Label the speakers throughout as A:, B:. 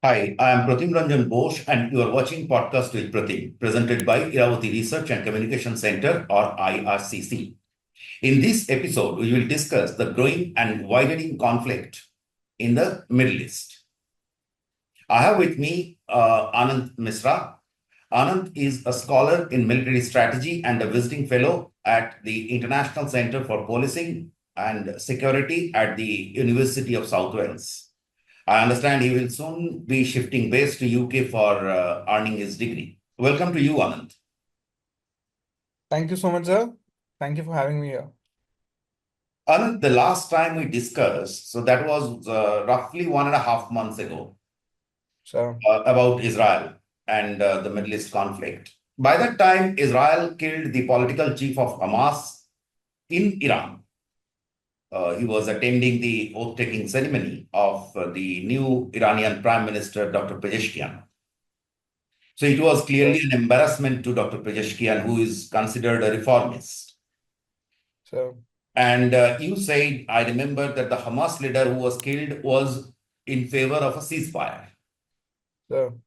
A: Hi, I am Pratim Ranjan Bose, and you are watching Podcast with Pratim, presented by Iravati Research and Communication Center, or IRCC. In this episode, we will discuss the growing and widening conflict in the Middle East. I have with me Anant Mishra. Anant is a scholar in military strategy and a visiting fellow at the International Center for Policing and Security at the University of South Wales. I understand he will soon be shifting base to UK for earning his degree. Welcome to you, Anand.
B: Thank you so much, sir. Thank you for having me here.
A: Anand, the last time we discussed, so that was roughly 1.5 months ago,
B: So,
A: about Israel and the Middle East conflict. By that time, Israel killed the political chief of Hamas in Iran. He was attending the oath-taking ceremony of the new Iranian Prime Minister, Dr. Pezeshkian. So it was clearly
B: so,
A: an embarrassment to Dr. Pezeshkian, who is considered a reformist.
B: so,
A: And you said, I remember that the Hamas leader who was killed was in favor of a ceasefire.
B: so,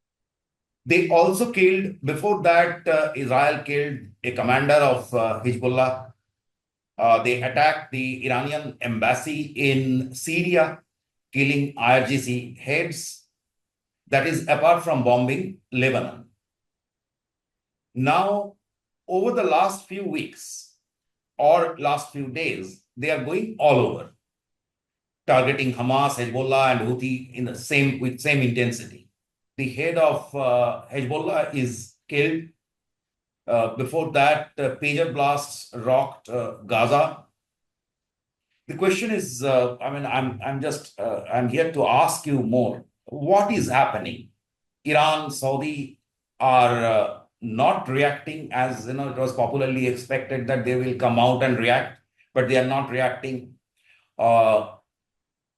A: They also killed, before that, Israel killed a commander of Hezbollah. They attacked the Iranian embassy in Syria, killing IRGC heads. That is apart from bombing Lebanon. Now, over the last few weeks or last few days, they are going all over, targeting Hamas, Hezbollah, and Houthi in the same intensity. The head of Hezbollah is killed. Before that, pager blasts rocked Gaza. The question is, I'm here to ask you more. What is happening? Iran, Saudi are not reacting as it was popularly expected that they will come out and react, but they are not reacting. Are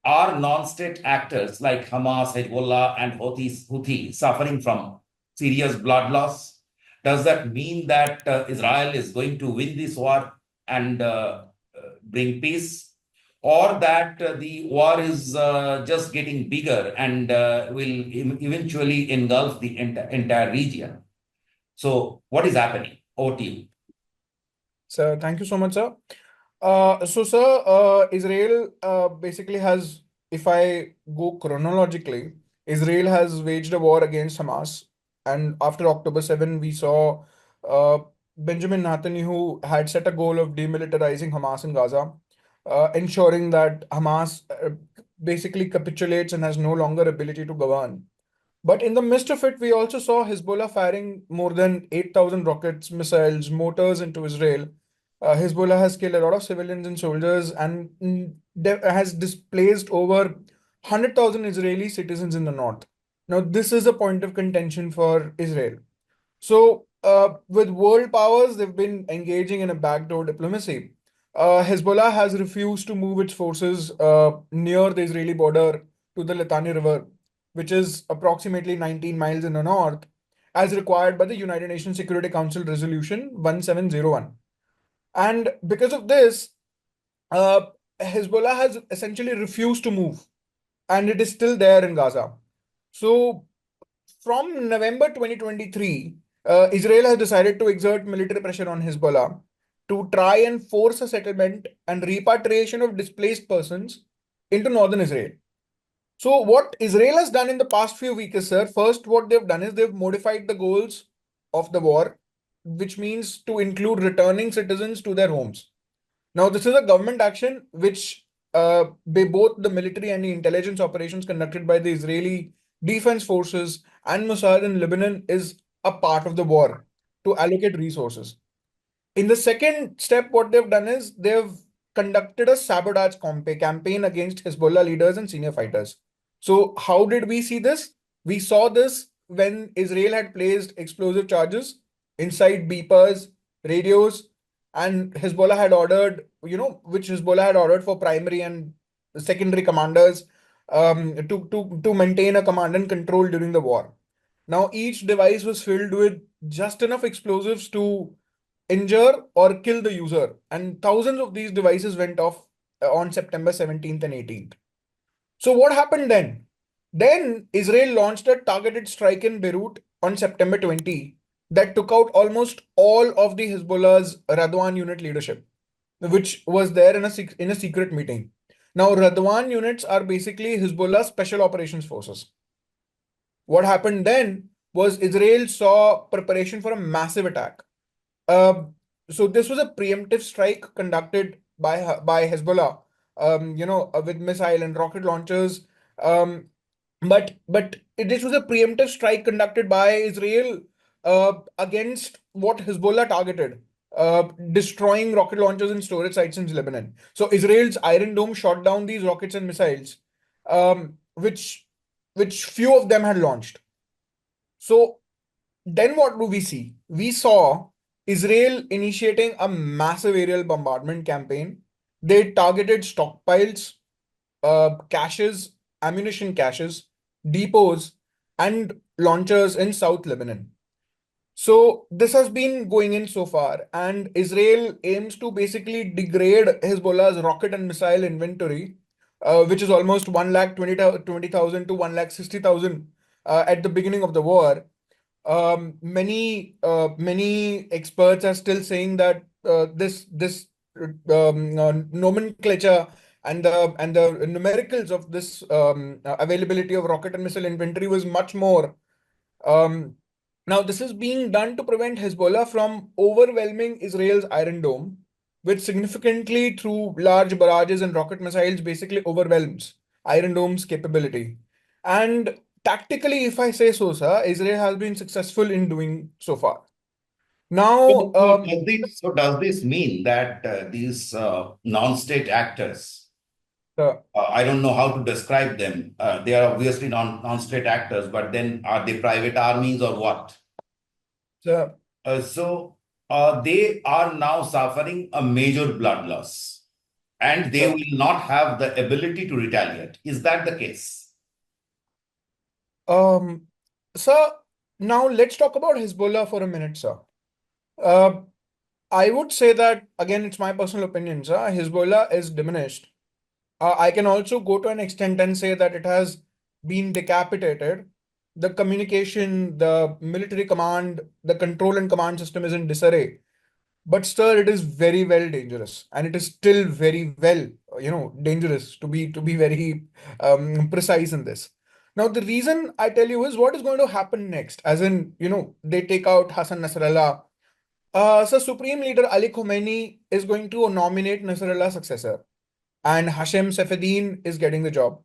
A: non-state actors like Hamas, Hezbollah, and Houthi suffering from serious blood loss? Does that mean that Israel is going to win this war and bring peace? Or that the war is just getting bigger and will eventually engulf the entire region? So, what is happening? Over to you.
B: so, thank you so much, sir. Sir, Israel basically has, if I go chronologically, Israel has waged a war against Hamas. And after October 7, we saw uh, Benjamin Netanyahu had set a goal of demilitarizing Hamas in Gaza, ensuring that Hamas basically capitulates and has no longer ability to govern. But in the midst of it, we also saw Hezbollah firing more than 8,000 rockets, missiles, mortars into Israel. Hezbollah has killed a lot of civilians and soldiers and has displaced over 100,000 Israeli citizens in the north. Now, this is a point of contention for Israel. So, with world powers, they've been engaging in a backdoor diplomacy. Hezbollah has refused to move its forces near the Israeli border to the Litani River, which is approximately 19 miles in the north, as required by the United Nations Security Council Resolution 1701. And because of this, uh, Hezbollah has essentially refused to move, and it is still there in Gaza. So, from November 2023, Israel has decided to exert military pressure on Hezbollah to try and force a settlement and repatriation of displaced persons into northern Israel. So, what Israel has done in the past few weeks, sir, first, what they've done is they've modified the goals of the war, which means to include returning citizens to their homes. Now, this is a government action which both the military and the intelligence operations conducted by the Israeli Defense Forces and Mossad in Lebanon is a part of the war to allocate resources. In the second step, what they've done is they've conducted a sabotage campaign against Hezbollah leaders and senior fighters. So, how did we see this? We saw this when Israel had placed explosive charges inside beepers, radios, and Hezbollah had ordered, which Hezbollah had ordered for primary and secondary commanders to maintain a command and control during the war. Now, each device was filled with just enough explosives to injure or kill the user, and thousands of these devices went off on September 17th and 18th. So, what happened then? Then Israel launched a targeted strike in Beirut on September 20 that took out almost all of the Hezbollah's Radwan unit leadership, which was there in a secret meeting. Now, Radwan units are basically Hezbollah special operations forces. What happened then was Israel saw preparation for a massive attack. Uh, so this was a preemptive strike conducted by Hezbollah, with missile and rocket launchers. Um, but this was a preemptive strike conducted by Israel against what Hezbollah targeted, destroying rocket launchers and storage sites in Lebanon. So Israel's Iron Dome shot down these rockets and missiles, which few of them had launched. So then what do we see? We saw Israel initiating a massive aerial bombardment campaign. They targeted stockpiles, caches, ammunition caches, depots, and launchers in South Lebanon. So this has been going in so far, and Israel aims to basically degrade Hezbollah's rocket and missile inventory, which is almost 1,20,000 to 1,60,000 at the beginning of the war. Many experts are still saying that this nomenclature and the numericals of this availability of rocket and missile inventory was much more. Um, Now this is being done to prevent Hezbollah from overwhelming Israel's Iron Dome, which significantly through large barrages and rocket missiles basically overwhelms Iron Dome's capability. And tactically, if I say so, sir, Israel has been successful in doing so far. Now,
A: Does this mean that these non-state actors,
B: uh,
A: I don't know how to describe them. They are obviously non-state actors, but then are they private armies or what?
B: sir,
A: They are now suffering a major blood loss, and they
B: sir,
A: will not have the ability to retaliate. Is that the case?
B: um, sir, now let's talk about Hezbollah for a minute, sir. Uh, I would say that again, it's my personal opinion, sir. Hezbollah is diminished. I can also go to an extent and say that it has been decapitated. The communication, the military command, the control and command system is in disarray. But still, it is very well dangerous, and it is still very well, dangerous to be very precise in this. Now, the reason I tell you is what is going to happen next, as in, they take out Hassan Nasrallah. So Supreme Leader Ali Khomeini is going to nominate Nasrallah's successor, and Hashem Safeddin is getting the job.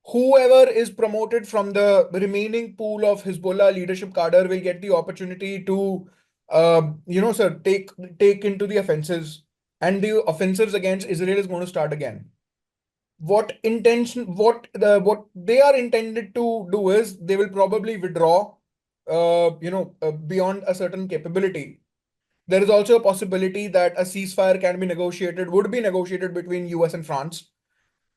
B: Whoever is promoted from the remaining pool of Hezbollah leadership cadre will get the opportunity to, sir, take into the offensives, and the offensives against Israel is going to start again. What they are intended to do is they will probably withdraw, beyond a certain capability. There is also a possibility that a ceasefire would be negotiated between US and France.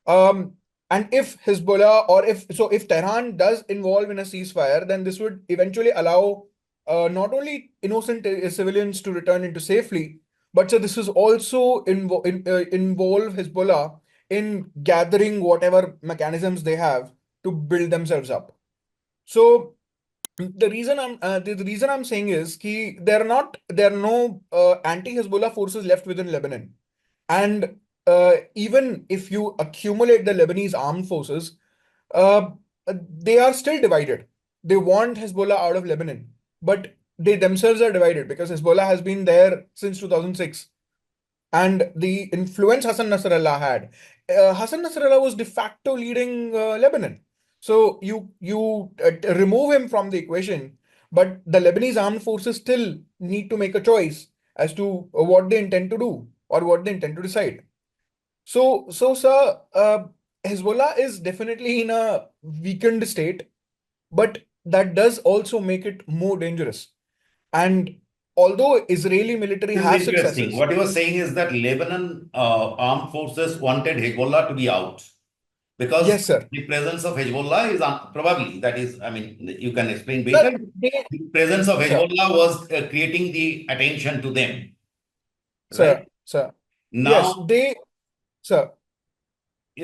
B: Um, and if Hezbollah or if Tehran does involve in a ceasefire, then this would eventually allow not only innocent civilians to return into safely, but so this is also involve Hezbollah in gathering whatever mechanisms they have to build themselves up. So the reason I'm saying is कि there are no anti-Hezbollah forces left within Lebanon. And even if you accumulate the Lebanese armed forces, uh, they are still divided. They want Hezbollah out of Lebanon, but they themselves are divided because Hezbollah has been there since 2006. And the influence Hassan Nasrallah had. Hassan Nasrallah was de facto leading Lebanon. So you remove him from the equation, but the Lebanese armed forces still need to make a choice as to what they intend to do or what they intend to decide. So sir, Hezbollah is definitely in a weakened state, but that does also make it more dangerous. And although Israeli military
A: This is
B: has
A: interesting.
B: successes,
A: What you were saying is that Lebanon armed forces wanted Hezbollah to be out because
B: yes, sir.
A: the presence of Hezbollah is probably, that is, I mean, you can explain
B: Sir,
A: better.
B: they,
A: The presence of
B: sir,
A: Hezbollah was creating the attention to them, right?
B: sir. Yes,
A: Now,
B: sir.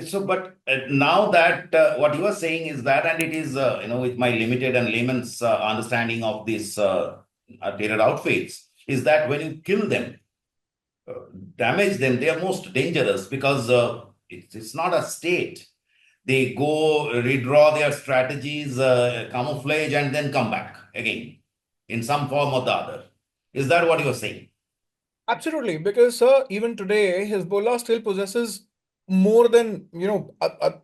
A: So, but now that what you are saying is that, and it is, with my limited and layman's understanding of these terror outfits, is that when you kill them, uh, damage them, they are most dangerous because it's not a state. They go redraw their strategies, camouflage, and then come back again in some form or the other. Is that what you are saying?
B: Absolutely, because even today, Hezbollah still possesses more than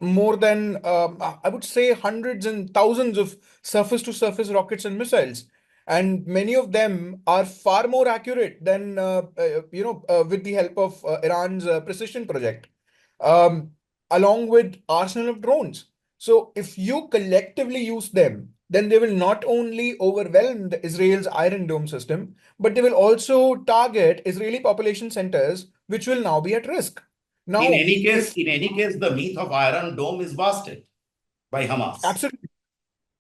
B: more than I would say hundreds and thousands of surface-to-surface rockets and missiles, and many of them are far more accurate than with the help of Iran's precision project, um, along with arsenal of drones. So if you collectively use them, then they will not only overwhelm Israel's Iron Dome system, but they will also target Israeli population centers, which will now be at risk. Now, if
A: In any case, the myth of Iron Dome is busted by Hamas.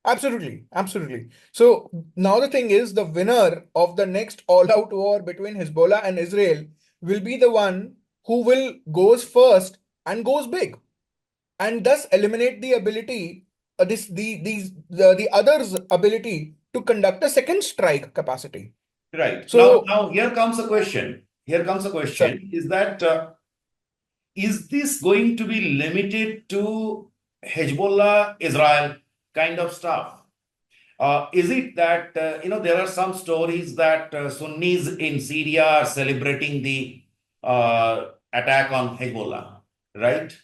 B: absolutely, absolutely. So now the thing is, the winner of the next all-out war between Hezbollah and Israel will be the one who will goes first and goes big, and thus eliminate the ability, the others' ability to conduct a second strike capacity.
A: Right.
B: So,
A: Now here comes a question. Here comes a
B: sir,
A: question: is that is this going to be limited to Hezbollah, Israel kind of stuff? Is it that there are some stories that Sunnis in Syria are celebrating the attack on Hezbollah, right?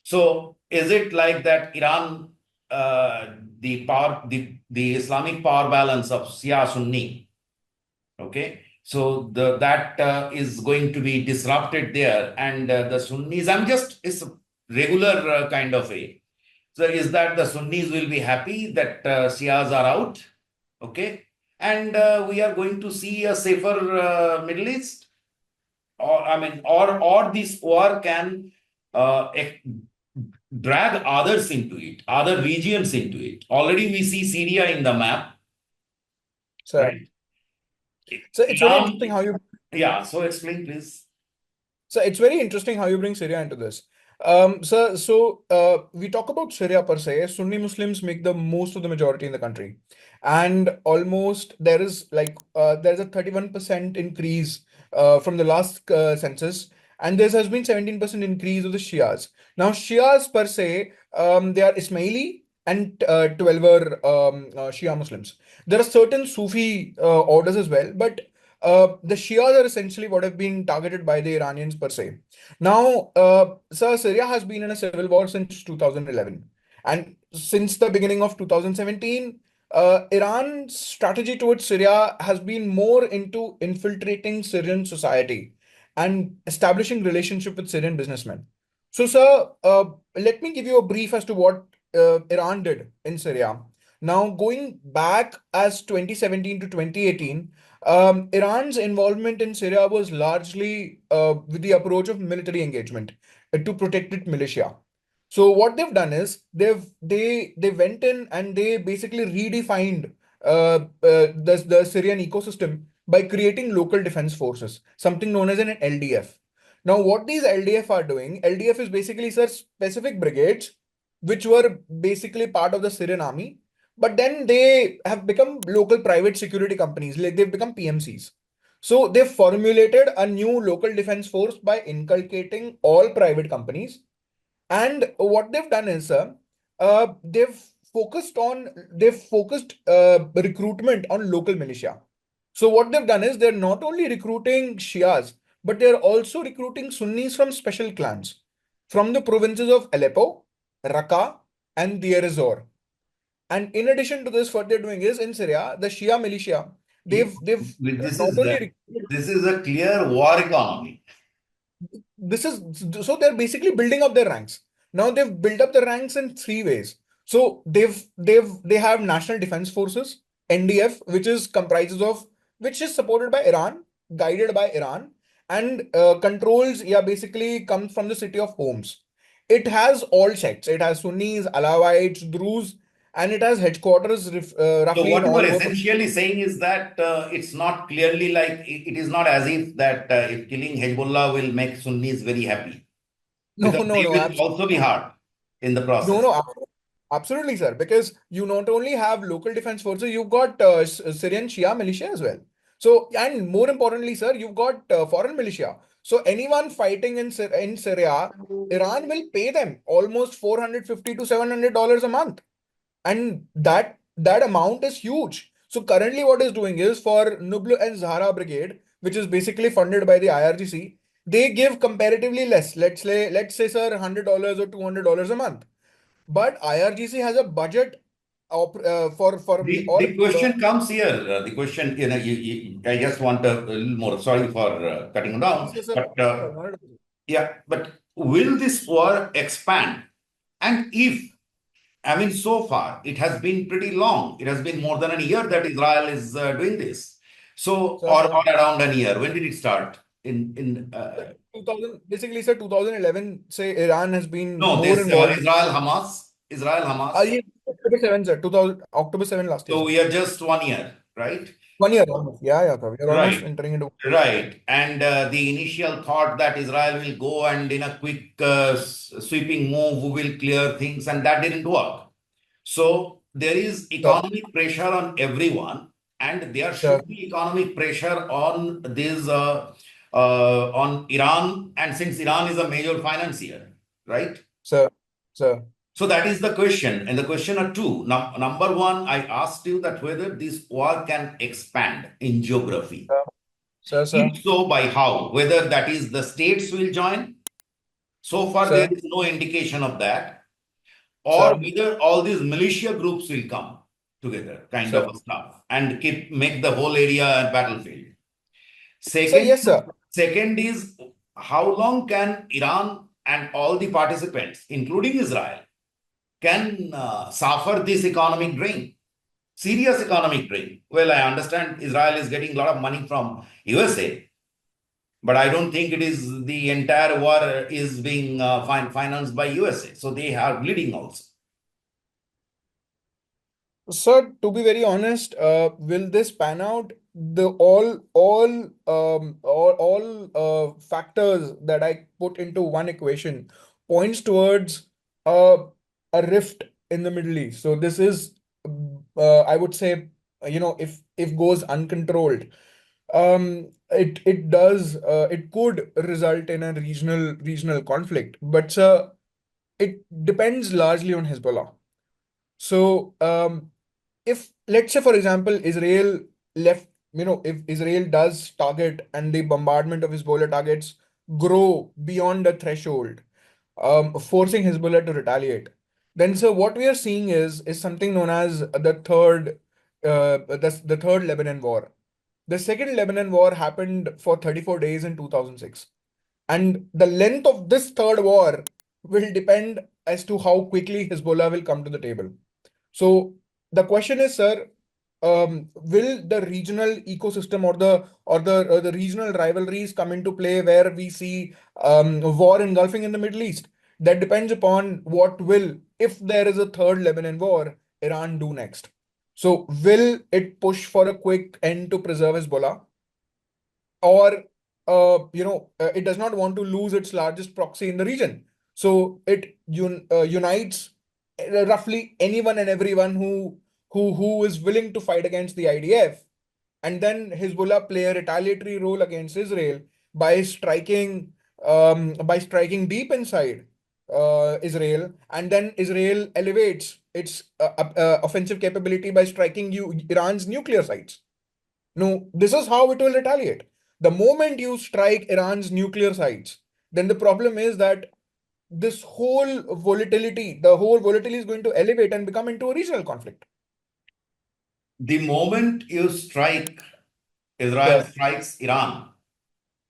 A: So is it like that Iran, the Islamic power balance of Shia Sunni, okay? So that is going to be disrupted there, and the Sunnis. It's a regular kind of a. So is that the Sunnis will be happy that Shias are out, okay, and we are going to see a safer Middle East, or or this war can drag others into it, other regions into it. Already we see Syria in the map,
B: sir.
A: right?
B: So it's very interesting
A: Iran,
B: how you
A: yeah. So explain, please.
B: So it's very interesting how you bring Syria into this. We talk about Syria per se. Sunni Muslims make the most of the majority in the country, and almost there's a 31% increase from the last census, and there has been 17% increase of the Shias. Now Shias per se, they are Ismaili and 12 are Shia Muslims. There are certain Sufi orders as well, but the Shias are essentially what have been targeted by the Iranians per se. Now, Syria has been in a civil war since 2011. And since the beginning of 2017, Iran's strategy towards Syria has been more into infiltrating Syrian society and establishing relationship with Syrian businessmen. So, sir, let me give you a brief as to what Iran did in Syria. Now, going back as 2017 to 2018, Iran's involvement in Syria was largely with the approach of military engagement to protect its militia. So what they've done is they went in and they basically redefined the Syrian ecosystem by creating local defense forces, something known as an LDF. Now, what these LDF are doing, LDF is basically, sir, specific brigades which were basically part of the Syrian army, but then they have become local private security companies, like they've become PMCs. So they've formulated a new local defense force by inculcating all private companies. And what they've done is, they've focused recruitment on local militia. So what they've done is they're not only recruiting Shias, but they're also recruiting Sunnis from special clans from the provinces of Aleppo, Raqqa, and Deir ez-Zor. And in addition to this, what they're doing is in Syria, the Shia militia, they've
A: This
B: not
A: is
B: only recruited,
A: this is a clear war economy.
B: this is so they're basically building up their ranks. Now they've built up the ranks in three ways. So they have National Defense Forces, NDF, which is supported by Iran, guided by Iran, and controls, yeah, basically comes from the city of Homs. It has all sects. It has Sunnis, Alawites, Druze, and it has headquarters
A: So
B: roughly in
A: what you
B: all
A: are
B: over.
A: essentially saying is that it's not clearly like it is not as if that if killing Hezbollah will make Sunnis very happy.
B: No,
A: because
B: no,
A: they
B: no,
A: will also be hard in the
B: no,
A: process.
B: no, absolutely, sir. Because you not only have local defense forces, you've got Syrian Shia militia as well. So, and more importantly, sir, you've got foreign militia. So, anyone fighting in Syria, Iran will pay them almost $450 to $700 a month, and that amount is huge. So, currently, what is doing is for Nublu and Zahra Brigade, which is basically funded by the IRGC, they give comparatively less. Let's say, sir, $100 or $200 a month, but IRGC has a budget for or
A: The question comes here. The question, I just want a little more. Sorry for cutting down,
B: sir, sir,
A: but
B: sir, not at all.
A: yeah, but will this war expand? And if, I mean, so far it has been pretty long. It has been more than a year that Israel is doing this. So,
B: Sir, sir.
A: or around a year. When did it start? In
B: 2000, basically, sir, 2011, say Iran has been
A: no,
B: more
A: this
B: involved.
A: Israel Hamas.
B: Yeah, October 7, sir, 2000, October 7 last year,
A: So
B: sir.
A: we are just 1 year, right?
B: 1 year almost. Yeah, yeah, sir. We are almost
A: Right.
B: entering into.
A: Right. And the initial thought that Israel will go and in a quick sweeping move will clear things, and that didn't work. So there is
B: Sir,
A: economic pressure on everyone, and there
B: sir,
A: should be economic pressure on this on Iran, and since Iran is a major financier, right?
B: sir, sir,
A: So that is the question, and the question are two. Number one, I asked you that whether this war can expand in geography.
B: sir, sir, sir,
A: If so, by how? Whether that is the states will join. So far, there
B: sir,
A: is no indication of that. Or
B: sir,
A: whether all these militia groups will come together, kind
B: sir.
A: of stuff, and make the whole area a battlefield.
B: Sir,
A: Second,
B: yes, sir.
A: second is how long can Iran and all the participants, including Israel, can suffer this economic drain? Serious economic drain. Well, I understand Israel is getting a lot of money from USA, but I don't think it is the entire war is being financed by USA. So they are bleeding also.
B: Sir, to be very honest, will this pan out? The all factors that I put into one equation points towards uh, a rift in the Middle East. So this is, I would say, if goes uncontrolled, it could result in a regional conflict. But sir, it depends largely on Hezbollah. So, if let's say, for example, Israel left, if Israel does target and the bombardment of Hezbollah targets grow beyond a threshold, forcing Hezbollah to retaliate, then so what we are seeing is something known as the third Lebanon war. The second Lebanon war happened for 34 days in 2006. And the length of this third war will depend as to how quickly Hezbollah will come to the table. So the question is, sir, will the regional ecosystem or the regional rivalries come into play where we see war engulfing in the Middle East? That depends upon what will, if there is a third Lebanon war, Iran do next. So will it push for a quick end to preserve Hezbollah? Or it does not want to lose its largest proxy in the region. So it unites roughly anyone and everyone who is willing to fight against the IDF, and then Hezbollah play a retaliatory role against Israel by striking deep inside Israel, and then Israel elevates its offensive capability by striking Iran's nuclear sites. No, this is how it will retaliate. The moment you strike Iran's nuclear sites, then the problem is that the whole volatility is going to elevate and become into a regional conflict.
A: The moment you strike, Israel
B: Sir,
A: strikes Iran,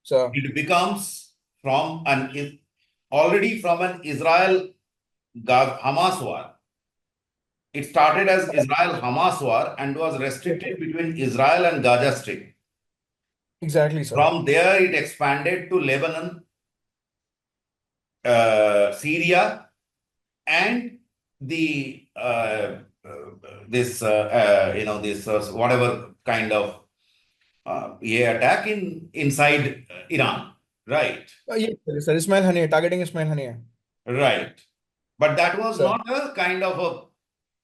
B: sir,
A: it becomes already from an Israel Hamas war. It started as Israel Hamas war and was restricted between Israel and Gaza Strip.
B: exactly, sir.
A: From there, it expanded to Lebanon, Syria, and the this whatever kind of attack inside Iran. right?
B: Yes, sir. Ismail Haniyeh, targeting Ismail Haniyeh.
A: Right. But that was
B: Sir,
A: not a kind of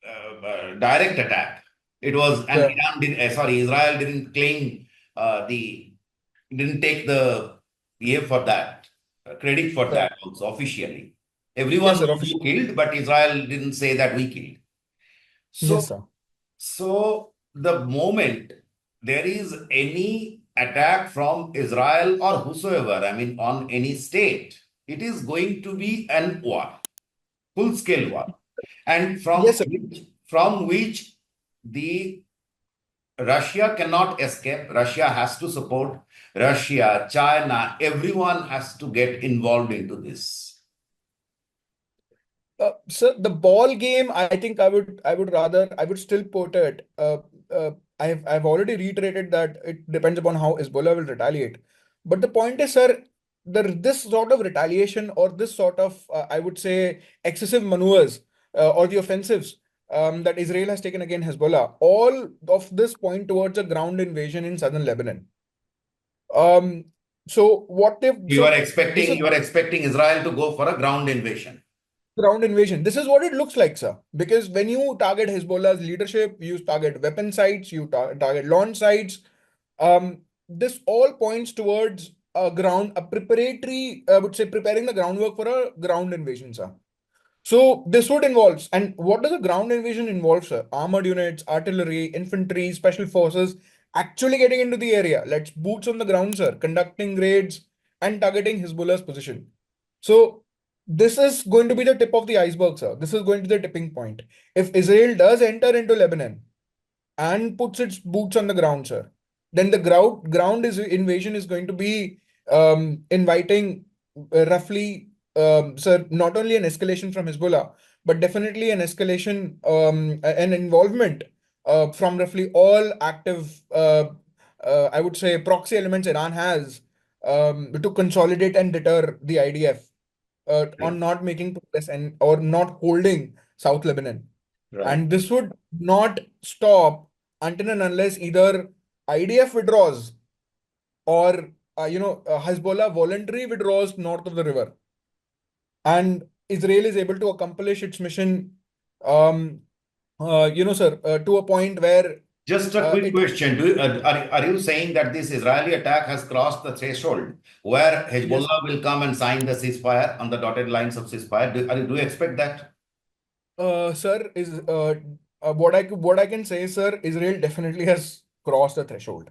A: a direct attack. It was, and
B: sir,
A: Iran did, sorry, Israel didn't claim the, didn't take the for that, credit for
B: sir.
A: that also officially. Everyone
B: Yes, sir.
A: knows who killed, but Israel didn't say that we killed.
B: Yes,
A: So,
B: sir.
A: so the moment there is any attack from Israel or whosoever, I mean, on any state, it is going to be an war, full scale war, and
B: Yes, sir.
A: from which the Russia cannot escape. Russia has to support. Russia, China, everyone has to get involved into this.
B: So the ball game, I think I would still put it. I've already reiterated that it depends upon how Hezbollah will retaliate. But the point is, sir, this sort of retaliation or this sort of, I would say, excessive maneuvers or the offensives that Israel has taken against Hezbollah, all of this point towards a ground invasion in southern Lebanon. Um, so what if this is
A: You are expecting Israel to go for a ground invasion.
B: ground invasion. This is what it looks like, sir. Because when you target Hezbollah's leadership, you target weapon sites, you target launch sites. This all points towards a preparatory, I would say, preparing the groundwork for a ground invasion, sir. So this would involve, and what does a ground invasion involve, sir? Armored units, artillery, infantry, special forces actually getting into the area. Let's boots on the ground, sir, conducting raids and targeting Hezbollah's position. So this is going to be the tip of the iceberg, sir. This is going to be the tipping point. If Israel does enter into Lebanon and puts its boots on the ground, sir, then the ground is invasion is going to be inviting roughly, sir, not only an escalation from Hezbollah, but definitely an escalation, an involvement from roughly all active, I would say, proxy elements Iran has to consolidate and deter the IDF on
A: Right.
B: not making progress and or not holding South Lebanon.
A: Right.
B: And this would not stop until and unless either IDF withdraws or Hezbollah voluntarily withdraws north of the river, and Israel is able to accomplish its mission. Um, sir, to a point where
A: Just a quick
B: it
A: question. Are you saying that this Israeli attack has crossed the threshold where
B: yes,
A: Hezbollah will come and sign the ceasefire on the dotted lines of ceasefire? Do you expect that?
B: sir, is what I can say, sir, Israel definitely has crossed the threshold.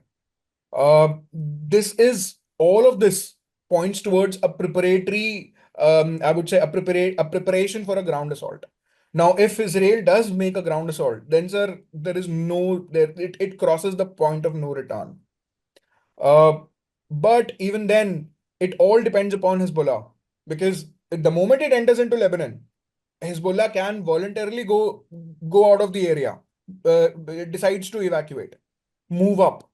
B: This is all of this points towards a preparatory, I would say a preparation for a ground assault. Now, if Israel does make a ground assault, then sir, there is no there it crosses the point of no return. Uh, but even then, it all depends upon Hezbollah because the moment it enters into Lebanon, Hezbollah can voluntarily go out of the area. It decides to evacuate, move up.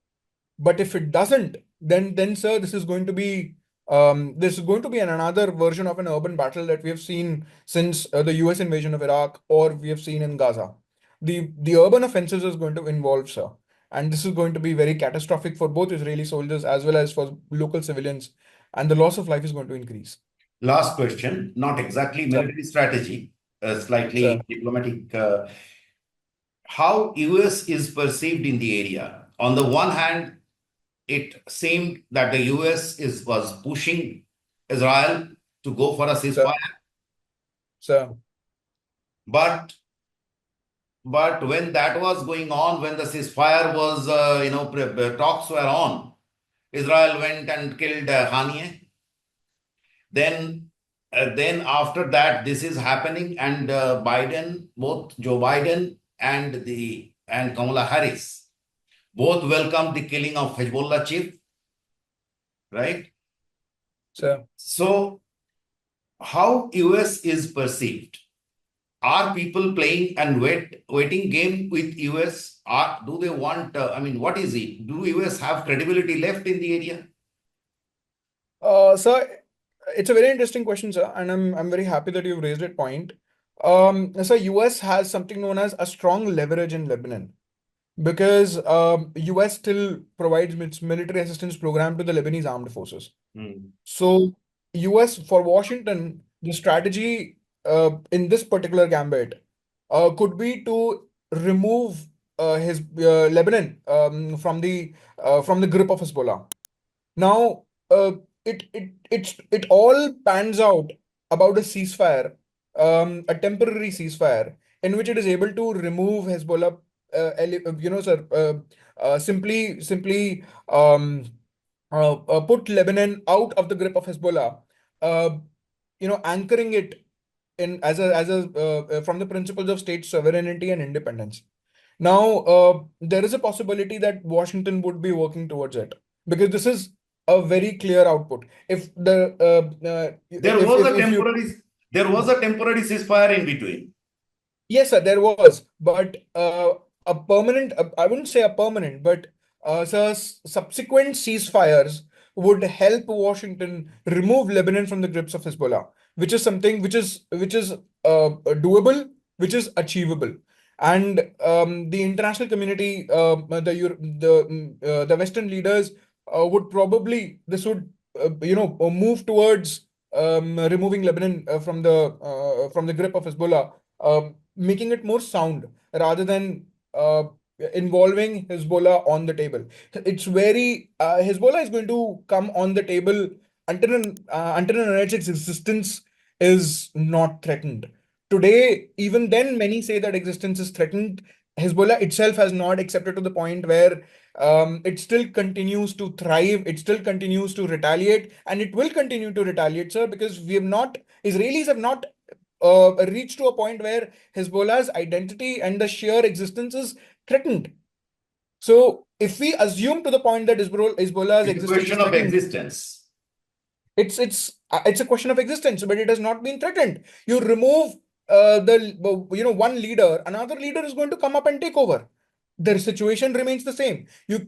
B: But if it doesn't, then sir, this is going to be another version of an urban battle that we have seen since the US invasion of Iraq, or we have seen in Gaza. The urban offensives is going to involve, sir. And this is going to be very catastrophic for both Israeli soldiers as well as for local civilians. And the loss of life is going to increase.
A: Last question, not exactly
B: Sir,
A: military strategy,
B: sir,
A: slightly diplomatic. How US is perceived in the area? On the one hand, it seemed that the US was pushing Israel to go for a
B: sir,
A: ceasefire,
B: sir,
A: but when that was going on, when the ceasefire was, talks were on, Israel went and killed Haniyeh. Then after that, this is happening, and both Joe Biden and Kamala Harris, both welcomed the killing of Hezbollah chief, right?
B: sir.
A: So, how US is perceived? Are people playing and waiting game with US? Do they want? I mean, what is it? Do US have credibility left in the area?
B: Sir, it's a very interesting question, sir, and I'm very happy that you've raised it point. So US has something known as a strong leverage in Lebanon. because US still provides its military assistance program to the Lebanese armed forces.
A: Hmm.
B: So US for Washington, the strategy in this particular gambit could be to remove his Lebanon from the grip of Hezbollah. Now, it all pans out about a ceasefire, a temporary ceasefire, in which it is able to remove Hezbollah, sir, simply put Lebanon out of the grip of Hezbollah, uh, anchoring it in as a from the principles of state sovereignty and independence. Now, there is a possibility that Washington would be working towards it because this is a very clear output. If the
A: There was a
B: if you
A: temporary ceasefire in between.
B: Yes, sir, there was, but a permanent, I wouldn't say a permanent, but subsequent ceasefires would help Washington remove Lebanon from the grips of Hezbollah, which is something which is doable, which is achievable. And the international community, the Western leaders would probably this would move towards removing Lebanon from the grip of Hezbollah, making it more sound rather than involving Hezbollah on the table. It's very Hezbollah is going to come on the table until and unless its existence is not threatened. Today, even then, many say that existence is threatened. Hezbollah itself has not accepted to the point where it still continues to thrive, it still continues to retaliate, and it will continue to retaliate, sir, because Israelis have not reached to a point where Hezbollah's identity and the sheer existence is threatened. So, if we assume to the point that Hezbollah's
A: It's a
B: existence is
A: question of
B: threatened,
A: existence.
B: it's a question of existence, but it has not been threatened. You remove one leader, another leader is going to come up and take over. The situation remains the same. You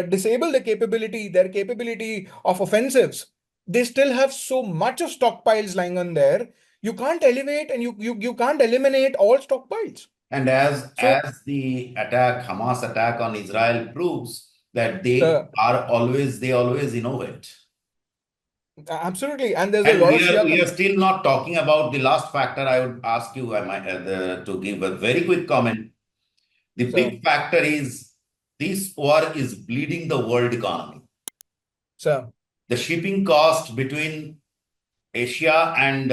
B: disable their capability of offensives. They still have so much of stockpiles lying on there. You can't elevate and you can't eliminate all stockpiles.
A: And as
B: So,
A: the Hamas attack on Israel proves that
B: uh,
A: they always innovate.
B: absolutely, and there's a
A: And
B: lot of Shia
A: we are
B: community.
A: still not talking about the last factor. I would ask you to give a very quick comment. The
B: So,
A: big factor is this war is bleeding the world economy.
B: so,
A: The shipping cost between Asia and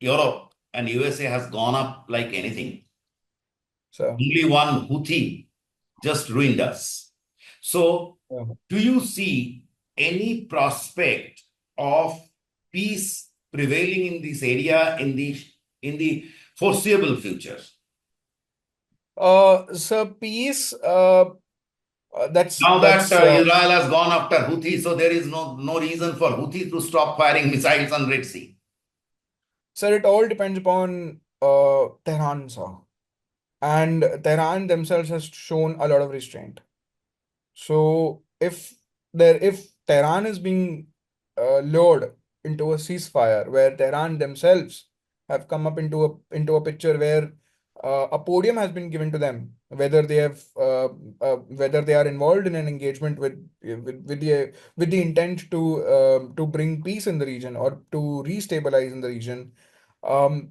A: Europe and USA has gone up like anything.
B: so.
A: Only one Houthi just ruined us. So,
B: uh,
A: do you see any prospect of peace prevailing in this area in the foreseeable future?
B: so peace.
A: Now that
B: That's
A: Israel has gone after Houthi, so there is no reason for Houthi to stop firing missiles on Red Sea.
B: Sir. It all depends upon Tehran, sir, and Tehran themselves has shown a lot of restraint. So if Tehran is being lured into a ceasefire where Tehran themselves have come up into a picture where a podium has been given to them, whether they are involved in an engagement with the intent to bring peace in the region or to restabilize in the region. Um,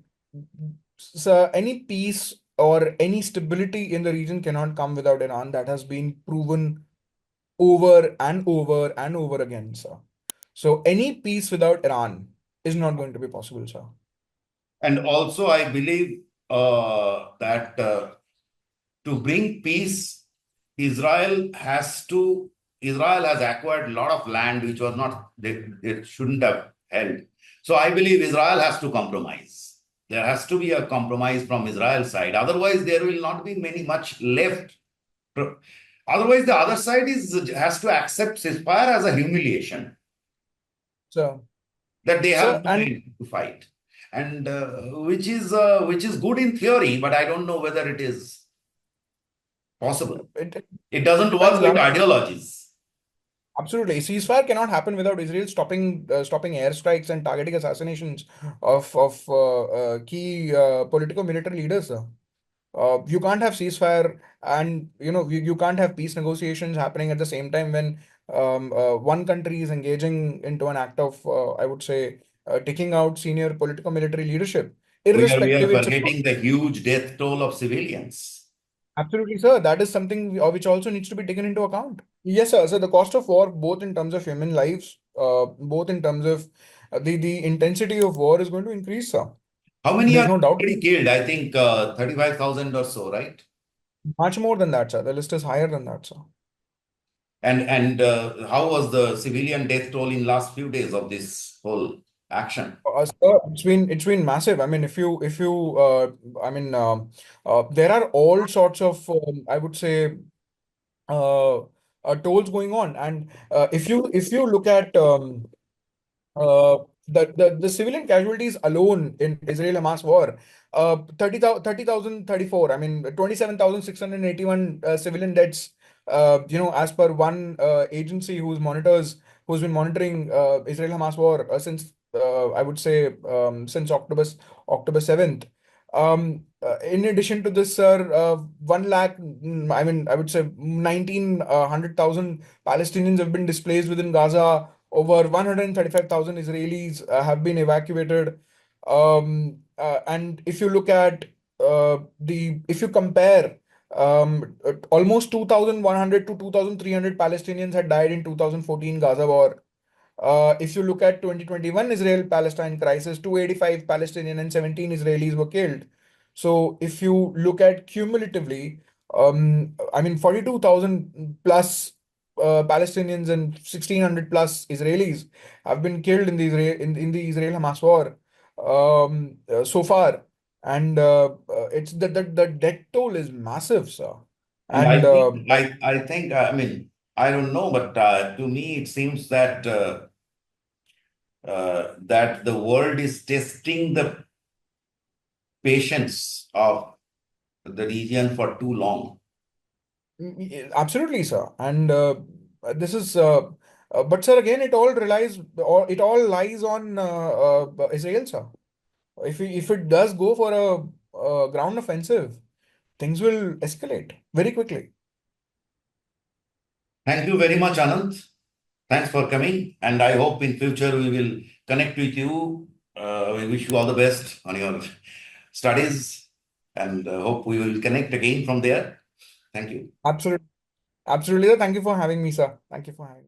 B: so any peace or any stability in the region cannot come without Iran. That has been proven over and over and over again, sir. So any peace without Iran is not going to be possible, sir.
A: And also, I believe that to bring peace, Israel has acquired a lot of land which was not they shouldn't have held. So I believe Israel has to compromise. There has to be a compromise from Israel's side. Otherwise, there will not be much left. Otherwise, the other side has to accept ceasefire as a humiliation
B: So,
A: that they
B: so
A: have no
B: and
A: right to fight, and which is good in theory, but I don't know whether it is possible.
B: it
A: It doesn't work
B: depends
A: with
B: on
A: ideologies.
B: absolutely. Ceasefire cannot happen without Israel stopping airstrikes and targeting assassinations of key political military leaders, sir. You can't have ceasefire, and you can't have peace negotiations happening at the same time when one country is engaging into an act of, I would say, taking out senior political military leadership,
A: We are
B: irrespective. It's
A: forgetting the huge death toll of civilians.
B: absolutely, sir. That is something which also needs to be taken into account. Yes, sir. So the cost of war, both in terms of human lives, both in terms of the intensity of war, is going to increase, sir.
A: How many
B: There's
A: are
B: no doubt.
A: already killed? I think 35,000 or so, right?
B: Much more than that, sir. The list is higher than that, sir.
A: And how was the civilian death toll in last few days of this whole action?
B: Sir, it's been massive. I mean, if you I mean, there are all sorts of I would say uh, tolls going on, and if you look at uh, the civilian casualties alone in Israel-Hamas war, 30,034. I mean, 27,681 civilian deaths. As per one agency who's been monitoring Israel-Hamas war since I would say since October 7th. In addition to this, sir, 1 lakh, I mean, I would say 1,900,000 Palestinians have been displaced within Gaza. Over 135,000 Israelis have been evacuated. And if you look at if you compare, almost 2,100 to 2,300 Palestinians had died in 2014 Gaza war. If you look at 2021 Israel-Palestine crisis, 285 Palestinian and 17 Israelis were killed. So if you look at cumulatively, I mean, 42,000 plus Palestinians and 1,600 plus Israelis have been killed in the in the Israel-Hamas war so far, and it's the death toll is massive, sir.
A: And
B: And
A: I mean, I don't know, but to me it seems that that the world is testing the patience of the region for too long.
B: Absolutely, sir. And this is, but sir, again, it all lies on Israel, sir. If it does go for a ground offensive, things will escalate very quickly.
A: Thank you very much, Anant. Thanks for coming, and I hope in future we will connect with you. We wish you all the best on your studies, and hope we will connect again from there. Thank you.
B: Absolutely, absolutely, sir. Thank you for having me, sir. Thank you for having me.